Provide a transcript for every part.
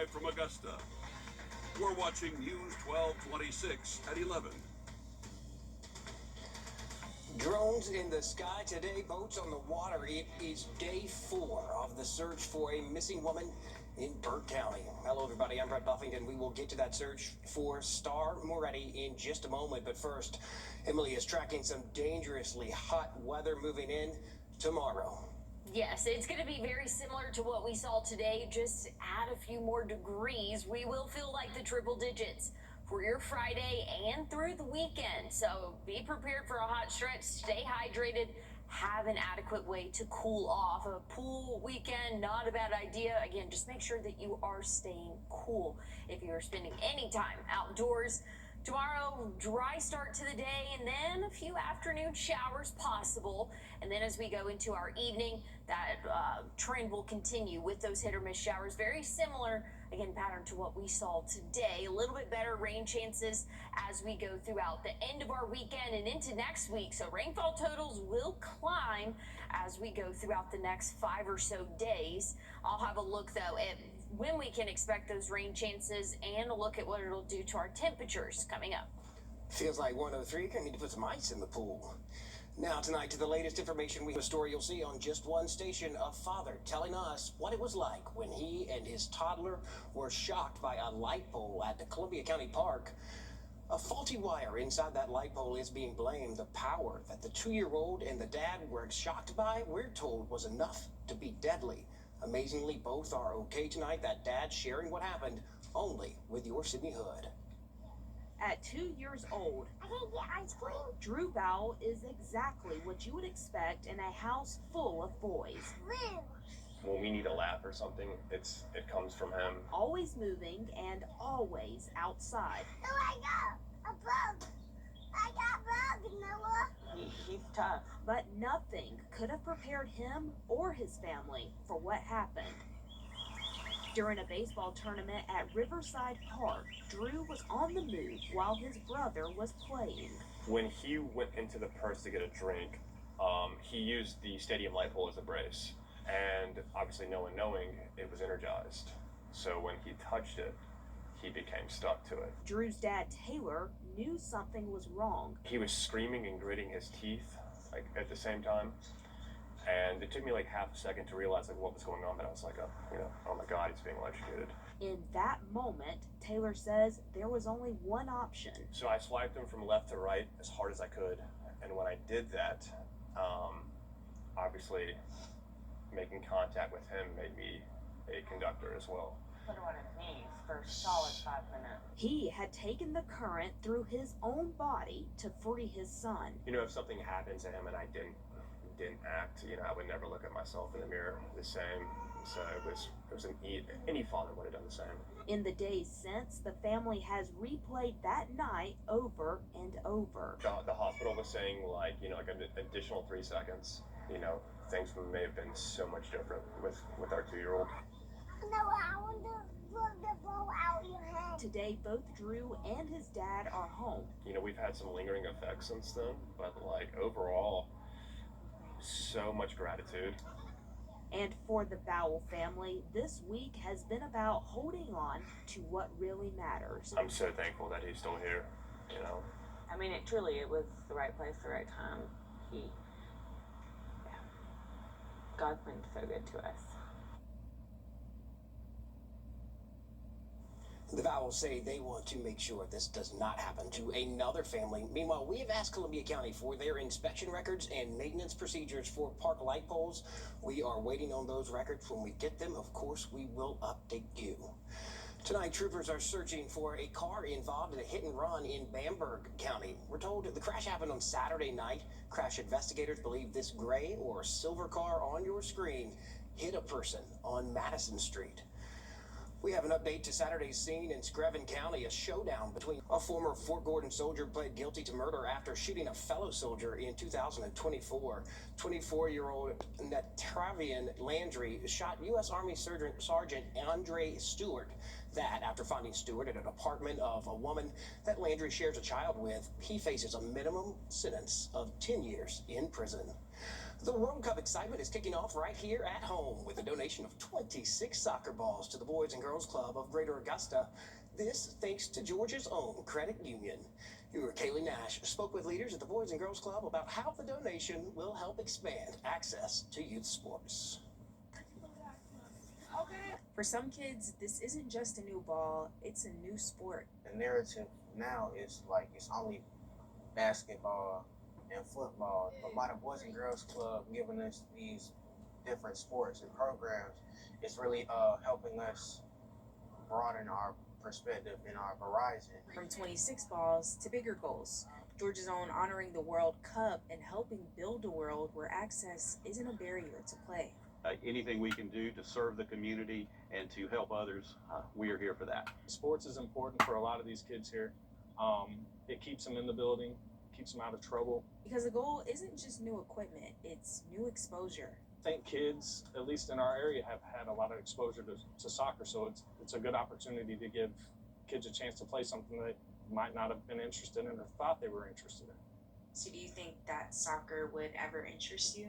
live from Augusta. We're watching News 1226 at 11. Drones in the sky today, boats on the water. It is day 4 of the search for a missing woman in Burke County. Hello, everybody. I'm Brett Buffington. We will get to that search for Star Moretti in just a moment. But first, Emily is tracking some dangerously hot weather moving in tomorrow. Yes, it's going to be very similar to what we saw today. Just add a few more degrees. We will feel like the triple digits for your Friday and through the weekend. So be prepared for a hot stretch. Stay hydrated. Have an adequate way to cool off. A pool weekend, not a bad idea. Again, just make sure that you are staying cool if you are spending any time outdoors. Tomorrow, dry start to the day, and then a few afternoon showers possible. And then as we go into our evening, that trend will continue with those hit or miss showers. Very similar, again, pattern to what we saw today. A little bit better rain chances as we go throughout the end of our weekend and into next week. So rainfall totals will climb as we go throughout the next 5 or so days. I'll have a look, though, at when we can expect those rain chances and a look at what it'll do to our temperatures coming up. Feels like 103. Gonna need to put some ice in the pool. Now tonight to the latest information. We have a story you'll see on just one station. A father telling us what it was like when he and his toddler were shocked by a light pole at the Columbia County Park. A faulty wire inside that light pole is being blamed. The power that the 2-year-old and the dad were shocked by, we're told, was enough to be deadly. Amazingly, both are okay tonight. That dad sharing what happened only with your Sydney Hood. At 2 years old, I can get ice cream. Wrdw is exactly what you would expect in a house full of boys. Blue. When we need a lap or something, it comes from him. Always moving and always outside. Oh, I got a bug. I got a bug, Noah. He's tough. But nothing could have prepared him or his family for what happened. During a baseball tournament at Riverside Park, Drew was on the move while his brother was playing. When he went into the purse to get a drink, he used the stadium light pole as a brace. And obviously no one knowing, it was energized. So when he touched it, he became stuck to it. Drew's dad, Taylor, knew something was wrong. He was screaming and gritting his teeth at the same time. And it took me like half a second to realize what was going on. But I was like, oh my God, he's being electrocuted. In that moment, Taylor says there was only one option. So I swiped him from left to right as hard as I could. And when I did that, obviously making contact with him made me a conductor as well. Put him on his knees for a solid 5 minutes. He had taken the current through his own body to free his son. If something happened to him and I didn't act, I would never look at myself in the mirror the same. So it was any father would have done the same. In the days since, the family has replayed that night over and over. The hospital was saying like an additional 3 seconds. Things may have been so much different with our 2-year-old. Noah, I want to put the ball out your head. Today, both Drew and his dad are home. We've had some lingering effects since then, but overall, so much gratitude. And for the Bowell family, this week has been about holding on to what really matters. I'm so thankful that he's still here, I mean, it was the right place, the right time. God's been so good to us. The Vowels say they want to make sure this does not happen to another family. Meanwhile, we have asked Columbia County for their inspection records and maintenance procedures for park light poles. We are waiting on those records. When we get them, of course, we will update you. Tonight, troopers are searching for a car involved in a hit and run in Bamberg County. We're told the crash happened on Saturday night. Crash investigators believe this gray or silver car on your screen hit a person on Madison Street. We have an update to Saturday's scene in Screven County. A showdown between a former Fort Gordon soldier pled guilty to murder after shooting a fellow soldier in 2024. 24-year-old Natravian Landry shot U.S. Army Sergeant Andre Stewart. That after finding Stewart at an apartment of a woman that Landry shares a child with, he faces a minimum sentence of 10 years in prison. The World Cup excitement is kicking off right here at home with a donation of 26 soccer balls to the Boys and Girls Club of Greater Augusta. This thanks to Georgia's own credit union. Your Kaylee Nash spoke with leaders at the Boys and Girls Club about how the donation will help expand access to youth sports. For some kids, this isn't just a new ball, it's a new sport. The narrative now is like it's only basketball and football, but by the Boys and Girls Club giving us these different sports and programs, it's really helping us broaden our perspective and our horizon. From 26 balls to bigger goals, Georgia's own honoring the World Cup and helping build a world where access isn't a barrier to play. Anything we can do to serve the community and to help others, we are here for that. Sports is important for a lot of these kids here. It keeps them in the building, keeps them out of trouble. Because the goal isn't just new equipment, it's new exposure. I think kids, at least in our area, have had a lot of exposure to soccer, so it's a good opportunity to give kids a chance to play something they might not have been interested in or thought they were interested in. So do you think that soccer would ever interest you?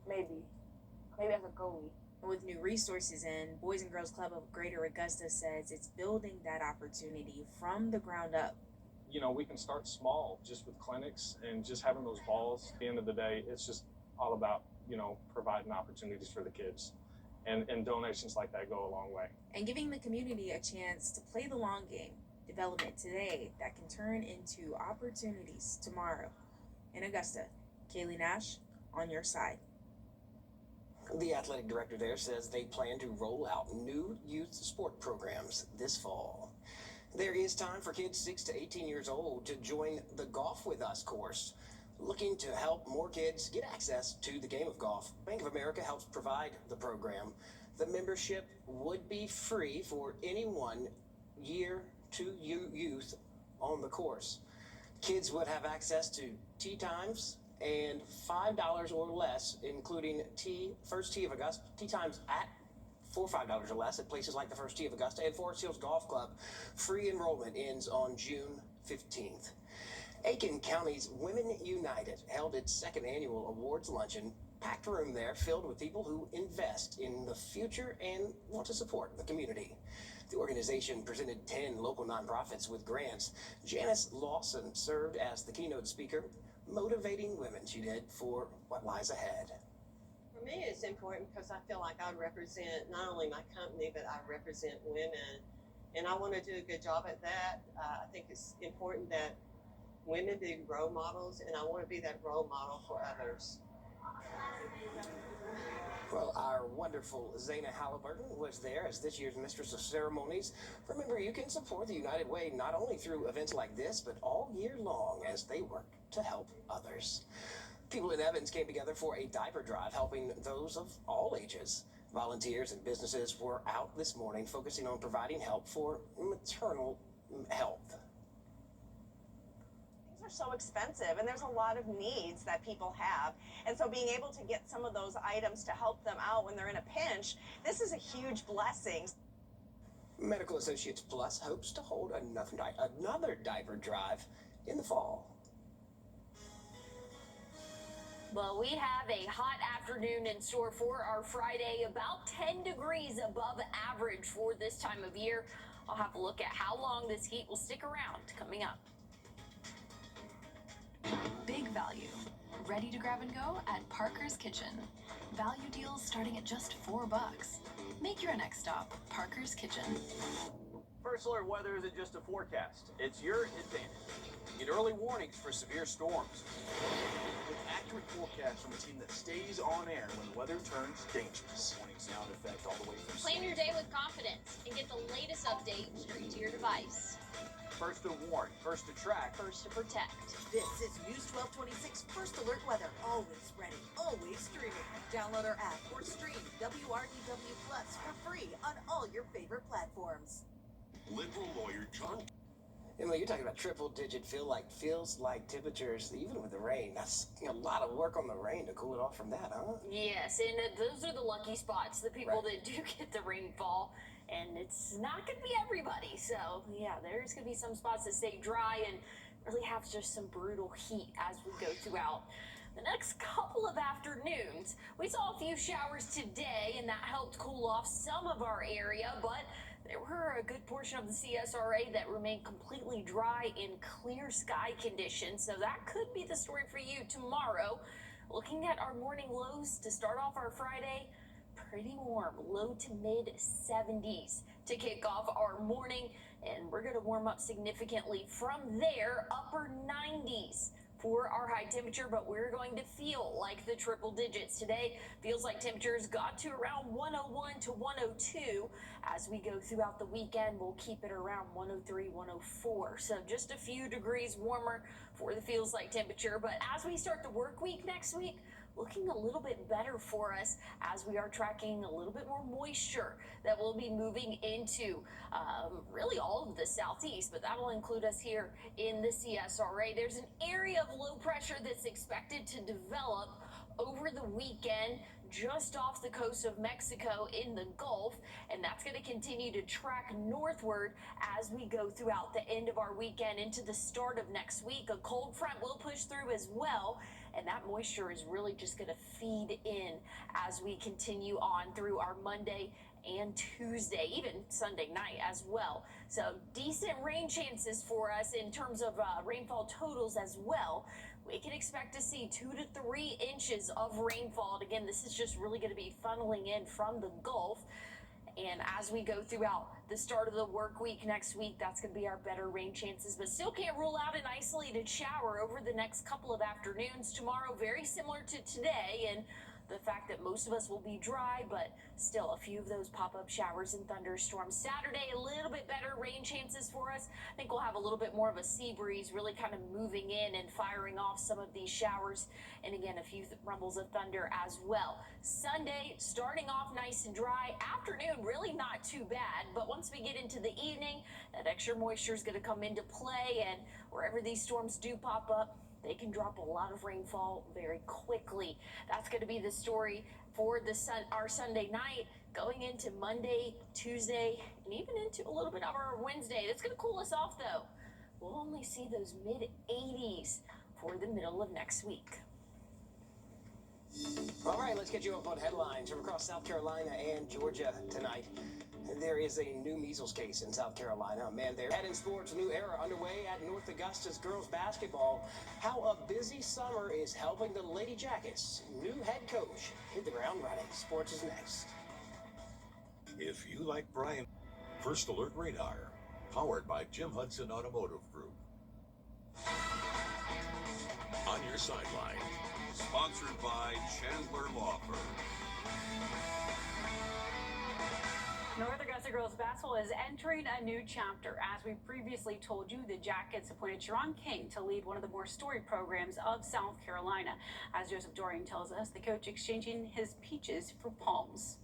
Maybe as a goalie. With new resources in, Boys and Girls Club of Greater Augusta says it's building that opportunity from the ground up. You know, we can start small just with clinics and just having those balls. At the end of the day, it's just all about, you know, providing opportunities for the kids. And donations like that go a long way. And giving the community a chance to play the long game. Development today that can turn into opportunities tomorrow. In Augusta, Kaylee Nash, on your side. The athletic director there says they plan to roll out new youth sport programs this fall. There is time for kids 6 to 18 years old to join the Golf With Us course. Looking to help more kids get access to the game of golf, Bank of America helps provide the program. The membership would be free for any 1 year to youth on the course. Kids would have access to tee times and $5 or less, including First Tee of Augusta, tee times for $5 or less at places like the First Tee of Augusta and Forest Hills Golf Club. Free enrollment ends on June 15th. Aiken County's Women United held its second annual awards luncheon. Packed room there filled with people who invest in the future and want to support the community. The organization presented 10 local nonprofits with grants. Janice Lawson served as the keynote speaker, motivating women, she did, for what lies ahead. For me, it's important because I feel like I represent not only my company, but I represent women. And I want to do a good job at that. I think it's important that women be role models, and I want to be that role model for others. Well, our wonderful Zaina Halliburton was there as this year's Mistress of Ceremonies. Remember, you can support the United Way not only through events like this, but all year long as they work to help others. People in Evans came together for a diaper drive, helping those of all ages. Volunteers and businesses were out this morning focusing on providing help for maternal health. Are so expensive, and there's a lot of needs that people have, and so being able to get some of those items to help them out when they're in a pinch, this is a huge blessing. Medical Associates Plus hopes to hold another diaper drive in the fall. Well, we have a hot afternoon in store for our Friday, about 10 degrees above average for this time of year. I'll have a look at how long this heat will stick around coming up. Big value. Ready to grab and go at Parker's Kitchen. Value deals starting at just $4. Make your next stop Parker's Kitchen. First Alert weather isn't just a forecast, it's your advantage. Get early warnings for severe storms. With accurate forecasts from a team that stays on air when the weather turns dangerous. Warnings now in effect all the way from Plan your day with confidence and get the latest update straight to your device. First to warn, first to track, first to protect. This is News 1226 First Alert Weather. Always ready, always streaming. Download our app or stream WRDW Plus for free on all your favorite platforms. Liberal lawyer John. Emily, you're talking about triple-digit feels like temperatures, even with the rain. That's a lot of work on the rain to cool it off from that, huh? Yes, and those are the lucky spots, the people that do get the rainfall. And it's not going to be everybody. So, yeah, there's going to be some spots that stay dry and really have just some brutal heat as we go throughout The next couple of afternoons, we saw a few showers today, and that helped cool off some of our area, but there were a good portion of the CSRA that remained completely dry in clear sky conditions, so that could be the story for you tomorrow. Looking at our morning lows to start off our Friday, pretty warm, low to mid 70s to kick off our morning, and we're going to warm up significantly from there, upper 90s for our high temperature, but we're going to feel like the triple digits today. Feels like temperatures got to around 101 to 102. As we go throughout the weekend, we'll keep it around 103, 104. So just a few degrees warmer for the feels like temperature. But as we start the work week next week, looking a little bit better for us as we are tracking a little bit more moisture that will be moving into really all of the southeast, but that will include us here in the CSRA. There's an area of low pressure that's expected to develop over the weekend just off the coast of Mexico in the Gulf, and that's going to continue to track northward as we go throughout the end of our weekend into the start of next week. A cold front will push through as well, and that moisture is really just going to feed in as we continue on through our Monday and Tuesday, even Sunday night as well. So decent rain chances for us in terms of rainfall totals as well. We can expect to see 2 to 3 inches of rainfall. And again, this is just really going to be funneling in from the Gulf. And as we go throughout the start of the work week next week, that's going to be our better rain chances, but still can't rule out an isolated shower over the next couple of afternoons. Tomorrow, very similar to today, and the fact that most of us will be dry, but still a few of those pop-up showers and thunderstorms. Saturday, a little bit better rain chances for us. I think we'll have a little bit more of a sea breeze really kind of moving in and firing off some of these showers. And again, a few rumbles of thunder as well. Sunday, starting off nice and dry. Afternoon, really not too bad. But once we get into the evening, that extra moisture is going to come into play. And wherever these storms do pop up, they can drop a lot of rainfall very quickly. That's going to be the story for our Sunday night, going into Monday, Tuesday, and even into a little bit of our Wednesday. That's going to cool us off, though. We'll only see those mid-80s for the middle of next week. All right, let's get you up on headlines from across South Carolina and Georgia tonight. There is a new measles case in South Carolina. Man, they're heading sports, a new era underway at North Augusta's girls basketball. How a busy summer is helping the Lady Jackets. New head coach hit the ground running. Sports is next. If you like Brian, First Alert Radar, powered by Jim Hudson Automotive Group. On your sideline, sponsored by Chandler Law Firm. North Augusta girls basketball is entering a new chapter. As we previously told you, the Jackets appointed Sharon King to lead one of the more storied programs of South Carolina. As Joseph Dorian tells us, the coach exchanging his peaches for palms.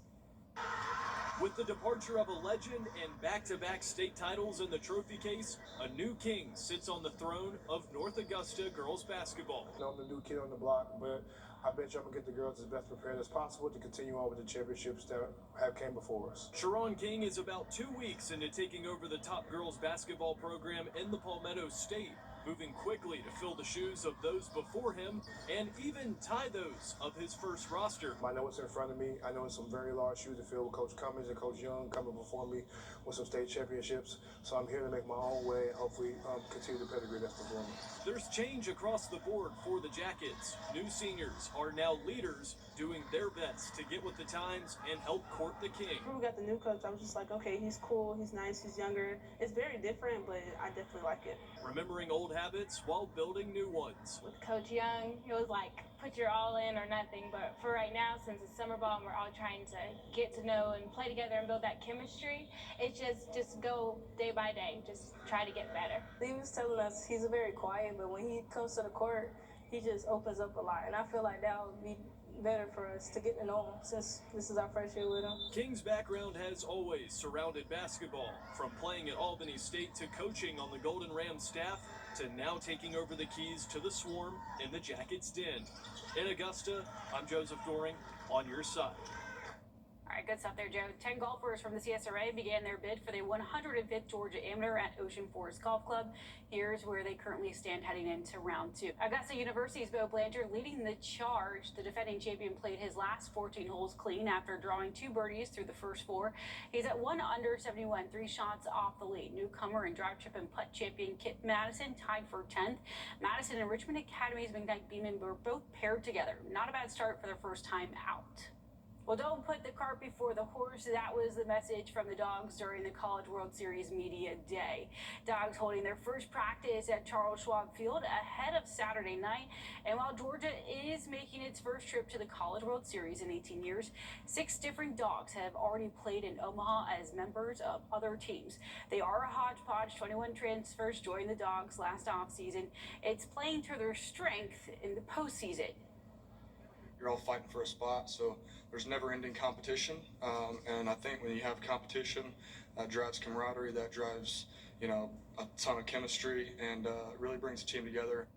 With the departure of a legend and back-to-back state titles in the trophy case, a new king sits on the throne of North Augusta girls basketball. I'm the new kid on the block, but I bet you I'm going to get the girls as best prepared as possible to continue on with the championships that have came before us. Sharon King is about 2 weeks into taking over the top girls basketball program in the Palmetto State, moving quickly to fill the shoes of those before him and even tie those of his first roster. I know what's in front of me. I know it's some very large shoes to fill with Coach Cummings and Coach Young coming before me with some state championships. So I'm here to make my own way and hopefully continue the pedigree that's before me. There's change across the board for the Jackets. New seniors are now leaders, doing their best to get with the times and help court the king. When we got the new coach, I was just like, okay, he's cool, he's nice, he's younger. It's very different, but I definitely like it. Remembering old habits while building new ones. With Coach Young, he was like, put your all in or nothing. But for right now, since it's summer ball and we're all trying to get to know and play together and build that chemistry, it's just go day by day, just try to get better. He was telling us he's very quiet, but when he comes to the court, he just opens up a lot. And I feel like that would be better for us to get to know him since this is our first year with him. King's background has always surrounded basketball, from playing at Albany State to coaching on the Golden Rams staff to now taking over the keys to the Swarm in the Jackets' den. In Augusta, I'm Joseph Doring, on your side. All right, good stuff there, Joe. 10 golfers from the CSRA began their bid for the 105th Georgia Amateur at Ocean Forest Golf Club. Here's where they currently stand heading into round 2. Augusta University's Bo Blanchard leading the charge. The defending champion played his last 14 holes clean after drawing 2 birdies through the first 4. He's at 1 under 71, 3 shots off the lead. Newcomer and drive, chip, and putt champion Kit Madison tied for 10th. Madison and Richmond Academy's McKnight Beeman were both paired together. Not a bad start for their first time out. Well, don't put the cart before the horse. That was the message from the Dogs during the College World Series Media Day. Dogs holding their first practice at Charles Schwab Field ahead of Saturday night. And while Georgia is making its first trip to the College World Series in 18 years, 6 different Dogs have already played in Omaha as members of other teams. They are a hodgepodge. 21 transfers joined the Dogs last offseason. It's playing to their strength in the postseason. You're all fighting for a spot, so there's never-ending competition. And I think when you have competition, that drives camaraderie, that drives, a ton of chemistry, and really brings the team together.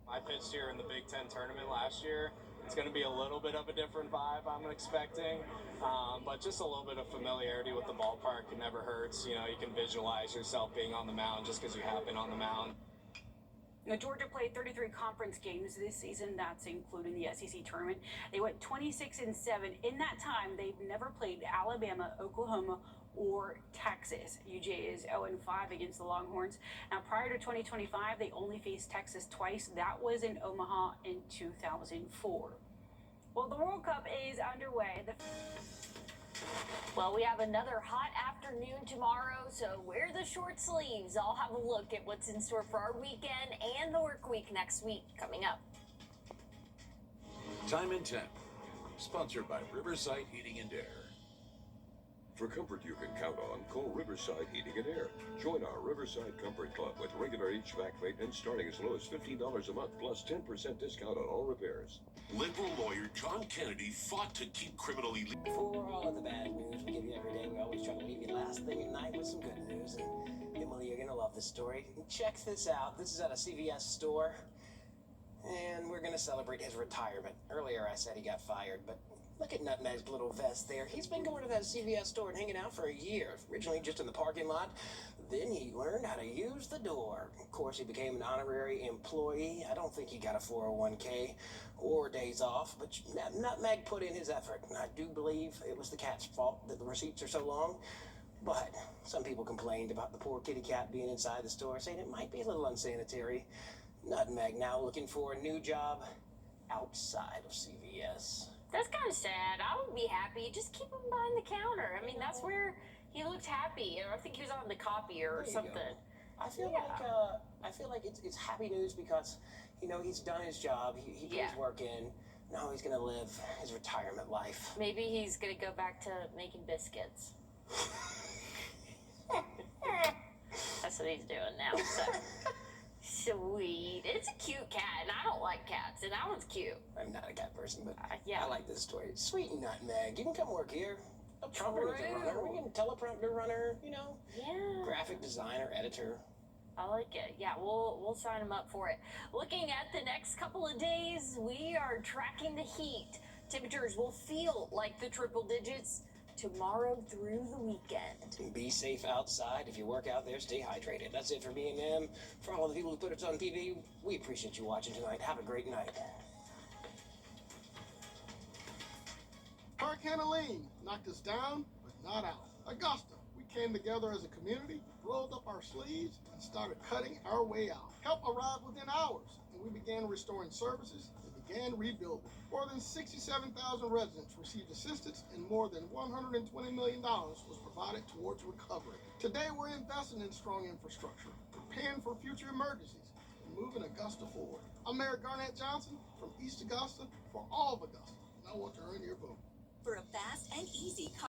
I pitched here in the Big Ten tournament last year. It's going to be a little bit of a different vibe I'm expecting, but just a little bit of familiarity with the ballpark never hurts. You can visualize yourself being on the mound just because you have been on the mound. Now, Georgia played 33 conference games this season. That's including the SEC tournament. They went 26-7. In that time, they've never played Alabama, Oklahoma, or Texas. UGA is 0-5 against the Longhorns. Now, prior to 2025, they only faced Texas twice. That was in Omaha in 2004. Well, the World Cup is underway. Well, we have another hot afternoon tomorrow, so wear the short sleeves. I'll have a look at what's in store for our weekend and the work week next week coming up. Time and Temp, sponsored by Riverside Heating and Air. For comfort you can count on, call Riverside Heating and Air. Join our Riverside Comfort Club with regular HVAC maintenance starting as low as $15 a month plus 10% discount on all repairs. Liberal lawyer John Kennedy fought to keep criminal illegal. For all of the bad news we give you every day, we always try to leave you last thing at night with some good news. And Emily, you're gonna love this story. Check this out. This is at a CVS store, and we're gonna celebrate his retirement. Earlier I said he got fired, but look at Nutmeg's little vest there. He's been going to that CVS store and hanging out for a year. Originally just in the parking lot. Then he learned how to use the door. Of course, he became an honorary employee. I don't think he got a 401k or days off, but Nutmeg put in his effort. And I do believe it was the cat's fault that the receipts are so long. But some people complained about the poor kitty cat being inside the store, saying it might be a little unsanitary. Nutmeg now looking for a new job outside of CVS. That's kind of sad. I would be happy. Just keep him behind the counter. I mean, that's where he looked happy. I think he was on the copier or something. I feel like it's happy news because he's done his job. He put his work in. Now he's gonna live his retirement life. Maybe he's gonna go back to making biscuits. That's what he's doing now. So. Sweet. It's a cute cat, and I don't like cats, and that one's cute. I'm not a cat person, but yeah. I like this story. Sweet Nutmeg. You can come work here. A prompter runner. We can teleprompter runner, Yeah. Graphic designer, editor. I like it. Yeah, we'll sign him up for it. Looking at the next couple of days, we are tracking the heat. Temperatures will feel like the triple digits tomorrow through the weekend. Be safe outside. If you work out there, stay hydrated. That's it for B&M. For all the people who put us on TV, we appreciate you watching tonight. Have a great night. Hurricane Helene knocked us down, but not out. Augusta, we came together as a community, rolled up our sleeves, and started cutting our way out. Help arrived within hours, and we began restoring services and began rebuilding. More than 67,000 residents received assistance, and more than $120 million was provided towards recovery. Today, we're investing in strong infrastructure, preparing for future emergencies, and moving Augusta forward. I'm Mayor Garnett Johnson from East Augusta for all of Augusta, and I want to earn your vote. For a fast and easy